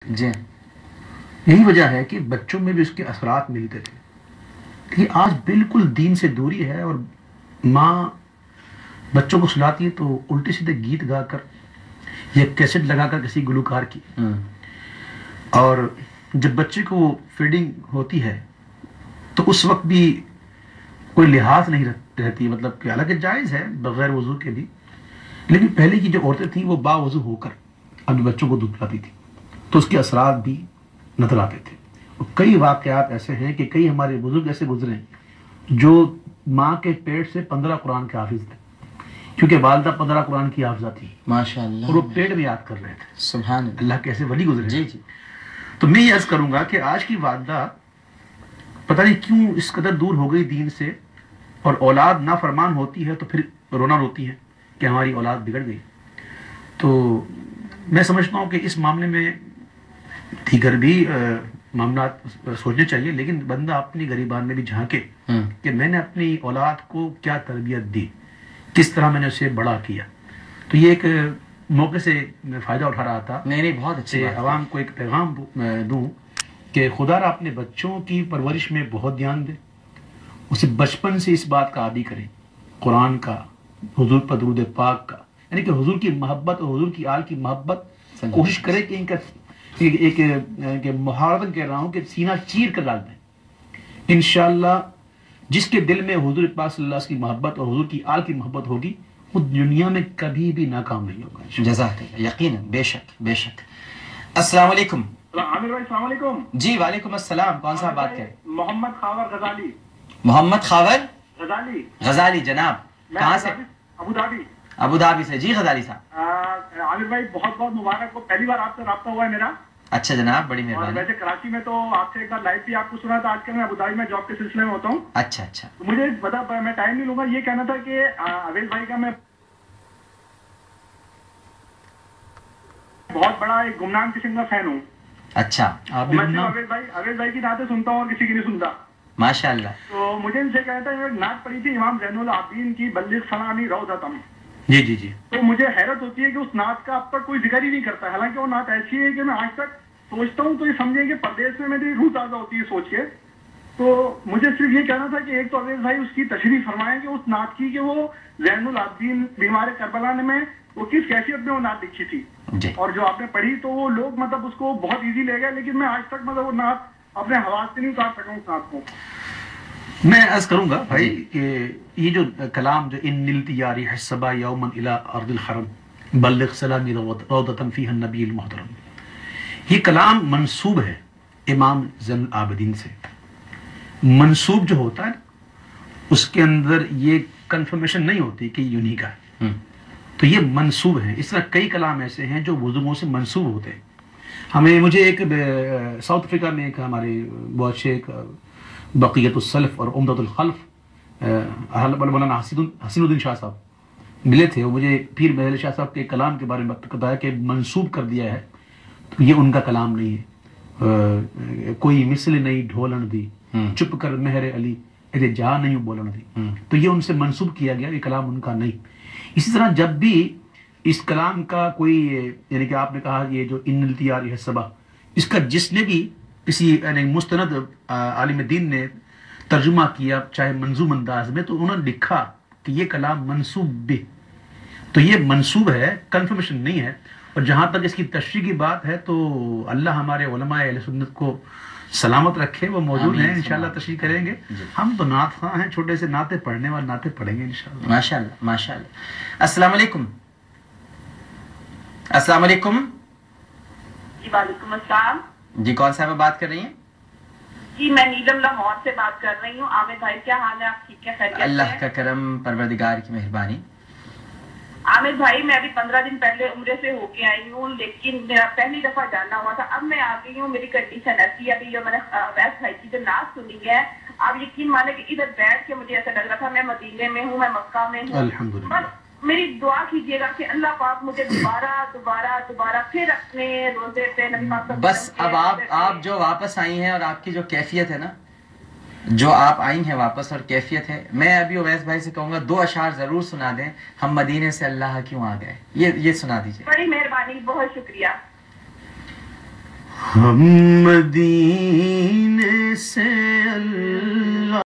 جی یہی وجہ ہے کہ بچوں میں بھی اس کے اثرات ملتے تھے. لیکن آج بالکل دین سے دوری ہے، اور ماں بچوں کو سلاتی ہے تو الٹے سیدھے گیت گا کر یا کیسٹ لگا کر کسی گلوکار کی، اور جب بچے کو فیڈنگ ہوتی ہے تو اس وقت بھی کوئی لحاظ نہیں رہتی، مطلب کہ حالانکہ جائز ہے بغیر وضو کے بھی، لیکن پہلے کی جو عورتیں تھیں وہ با وضو ہو کر اپنے بچوں کو دودھ پلاتی تھیں تو اس کے اثرات بھی نظر آتے تھے. اور کئی واقعات ایسے ہیں کہ کئی ہمارے بزرگ ایسے گزرے جو ماں کے پیٹ سے 15 قرآن کے حافظ تھے، کیونکہ والدہ 15 قرآن کی حافظہ تھی ماشاء اللہ، اور وہ پیٹ میں یاد کر رہے تھے. سبحان اللہ کیسے ولی گزرے. جی جی. تو میں یہ عرض کروں گا کہ آج کی والدہ پتہ نہیں کیوں اس قدر دور ہو گئی دین سے، اور اولاد نافرمان ہوتی ہے تو پھر رونا روتی ہے کہ ہماری اولاد بگڑ گئی. تو میں سمجھتا ہوں کہ اس معاملے میں دیگر بھی معاملات سوچنے چاہیے، لیکن بندہ اپنی غریبان میں بھی جھانکے کہ میں نے اپنی اولاد کو کیا تربیت دی، کس طرح میں نے اسے بڑا کیا. تو یہ ایک موقع سے میں فائدہ اٹھا رہا تھا. نہیں بہت اچھی بات. عوام کو ایک پیغام دوں کہ خدا را اپنے بچوں کی پرورش میں بہت دھیان دے، اسے بچپن سے اس بات کا عادی کریں، قرآن کا، حضور پر درود پاک کا، یعنی کہ حضور کی محبت اور حضور کی آل کی محبت کوشش کرے کہ ان کا ایک محاورتاً کہہ رہا ہوں کہ سینہ چیر کر ڈال دیں. انشاءاللہ جس کے دل میں حضور پاک صلی اللہ علیہ وسلم کی محبت اور حضور کی آل کی محبت ہوگی وہ دنیا میں کبھی بھی ناکام نہیں ہوگا. جزاک اللہ. یقیناً، بے شک بے شک. السلام علیکم. عامر بھائی السلام علیکم. جی وعلیکم السلام. کون صاحب بات کریں؟ محمد خاور غزالی. محمد خاور غزالی. غزالی جناب، کہاں سے؟ Abu Dhabi. ابو ظہبی سے. جی غزالی صاحب. عامر بھائی بہت بہت مبارک ہو، پہلی بار آپ سے رابطہ ہوا ہے میرا. اچھا جناب، بڑی مہربانی. ویسے کراچی میں تو آپ سے ایک بار لائیو بھی آپ کو سنا تھا، آج کل میں ابو ظہبی میں جاب کے سلسلے میں ہوتا ہوں. اچھا اچھا. مجھے بتا، میں ٹائم نہیں لوں گا، یہ کہنا تھا کہ اویس بھائی کا میں بہت بڑا ایک گمنام قسم کا فین ہوں. اچھا. میں اویس بھائی کی نعتیں سنتا ہوں اور کسی کی نہیں سنتا. ماشاء اللہ. تو مجھے ان سے کہنا تھا، ایک نعت پڑھی تھی امام زین العابدین کی، بلغ سلامی روضتم. جی جی جی. تو مجھے حیرت ہوتی ہے کہ اس نعت کا اب تک کوئی ذکر ہی نہیں کرتا، حالانکہ وہ نعت ایسی ہے کہ میں آج تک سوچتا ہوں تو یہ سمجھیں کہ پردیس میں میری روح تازہ ہوتی ہے سوچ کے. تو مجھے صرف یہ کہنا تھا کہ ایک تو اویس بھائی اس کی تشریح فرمائیں کہ اس نعت کی، کہ وہ زین العابدین بیمار کربلا میں وہ کس کیفیت میں وہ نعت لکھی تھی، اور جو آپ نے پڑھی تو وہ لوگ مطلب اس کو بہت ایزی لے گئے، لیکن میں آج تک مطلب وہ نعت اپنے حواس سے نہیں اتار سکا ہوں اس نعت کو. میں عرض کروں گا بھائی کہ یہ جو کلام جو ان نلت یاری حسبا یوما الی ارض الحرم بلغ سلامی روضۃ فیہا النبی المحترم، یہ کلام منسوب ہے امام زین العابدین سے. منسوب جو ہوتا ہے اس کے اندر یہ کنفرمیشن نہیں ہوتی کہ یہ انہی کا ہے، تو یہ منسوب ہے. اس طرح کئی کلام ایسے ہیں جو بزرگوں سے منسوب ہوتے ہیں. مجھے ایک ساؤتھ افریقہ میں ایک ہمارے بہت شیخ بقیت السلف اور عمدۃ الخلف مولانا حسین الدین شاہ صاحب ملے تھے، وہ مجھے پیر محل شاہ صاحب کے کلام کے بارے میں بتایا کہ منسوب کر دیا ہے، تو یہ ان کا کلام نہیں ہے. کوئی مثل نہیں ڈھولن دی، چپ کر مہر علی ارے جہاں نہیں بولن دی، تو یہ ان سے منسوب کیا گیا، یہ کلام ان کا نہیں. اسی طرح جب بھی اس کلام کا کوئی، یعنی کہ آپ نے کہا یہ جو ان التیاری ہے سبا، اس کا جس نے بھی کسی یعنی مستند عالم دین نے ترجمہ کیا چاہے منظوم انداز میں، تو انہوں نے لکھا کہ یہ کلام منسوب بھی، تو یہ منسوب ہے، کنفرمیشن نہیں ہے. اور جہاں تک اس کی تشریح کی بات ہے تو اللہ ہمارے علماء اہل سنت کو سلامت رکھے، وہ موجود ہیں، انشاءاللہ تشریح کریں گے. ہم تو نعت خواں ہیں، چھوٹے سے نعتیں پڑھنے والے نعتیں پڑھیں گے انشاءاللہ. ماشاءاللہ ماشاءاللہ. السلام علیکم. السلام علیکم. جی وعلیکم السلام. جی کون صاحب بات کر رہی ہیں؟ جی میں نیلم لاہور سے بات کر رہی ہوں. عامر بھائی کیا حال ہے؟ آپ ٹھیک ہے؟ خیریت سے؟ اللہ کا کرم، پروردگار کی مہربانی. عامر بھائی میں ابھی 15 دن پہلے عمرے سے ہو کے آئی ہوں، لیکن میرا پہلی دفعہ جانا ہوا تھا، اب میں آ گئی ہوں. میری کنڈیشن ایسی ہے، ابھی جو میں نے اویس بھائی کی جو نعت سنی ہے، آپ یقین مانے کہ ادھر بیٹھ کے مجھے ایسا لگ رہا تھا میں مدینے میں ہوں، میں مکہ میں ہوں. الحمدللہ. میری دعا کیجیے گا کہ اللہ پاک مجھے دوبارہ پھر اپنے روزے پہ نبی پاک صلی اللہ علیہ وسلم بس اب آپ جو واپس آئی ہیں اور آپ کی جو کیفیت ہے نا، جو آپ آئی ہیں واپس اور کیفیت ہے، میں ابھی اویس بھائی سے کہوں گا 2 اشعار ضرور سنا دیں. ہم مدینے سے اللہ کیوں آ گئے، یہ سنا دیجیے. بڑی مہربانی، بہت شکریہ. ہم مدینے سے